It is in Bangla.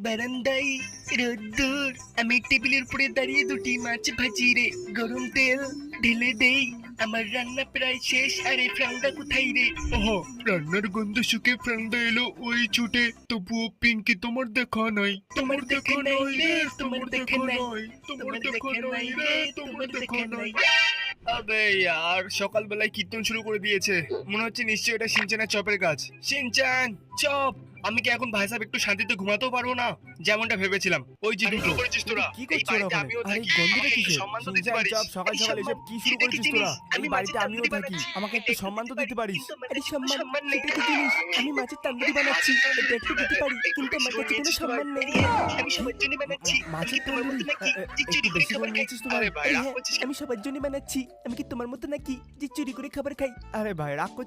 বারান্দায় রোদ্দুর, আমি টেবিলের উপরে দাঁড়িয়ে দুটি মাছ ভাজি রে, গরম তেল ঢেলে দেই, আমার রান্না প্রায় শেষ। আরে ফ্রাংদা কোথায় রে? ওহো, রান্নার গন্ধ শুকে ফ্রান্দা এলো ওই ছুটে। তবুও পিঙ্কি তোমার দেখা নাই, তোমার দেখা নাই রে, তোমার দেখা নাই, তোমার দেখা নাই রে, তোমার দেখা নাই। আবে यार, সকালবেলায় কীর্তন শুরু করে দিয়েছে। মনে হচ্ছে নিশ্চয়ই এটা সিনচানের চপের কাজ। সিনচান চপ, আমি কি এখন ভাই সাহেব একটু শান্তিতে ঘুমাতেও পারবো না? যেমনটা ভেবেছিলাম। ওই যে দুটো করেছিস তোরা, কি এই করছো ওরা বাড়িতে ওখানে? আমিও আরে থাকি, গন্ধটা আমাকে একটু কিসের? সম্মান তো দিতে সিনচান পারিস। চপ সকাল সকাল এসব কি শুরু করেছিস তোরা? এই বাড়িতে আমিও থাকি, আমাকে একটু সম্মান তো দিতে পারিস। আরে সম্মান সেটা কি জিনিস? আমি মাছের তান্দুরি বানাচ্ছি, এটা একটু দিতে পারি, কিন্তু আমার কাছে কোনো সম্মান নেই। আমি সবার জন্য বানাচ্ছি, আমি কি মাছের তোমার মতো তন্দুরি নাকি যে একটু চুরি করে বেশি খাবার করে খাই? নিয়েছিস তো ভাই। আরে ভাই আরে রাগ হ্যাঁ, করছিস আমি সবার জন্য বানাচ্ছি, আমি কি তোমার মতো নাকি যে চুরি করে খাবার খাই? আরে ভাই রাগ করছিস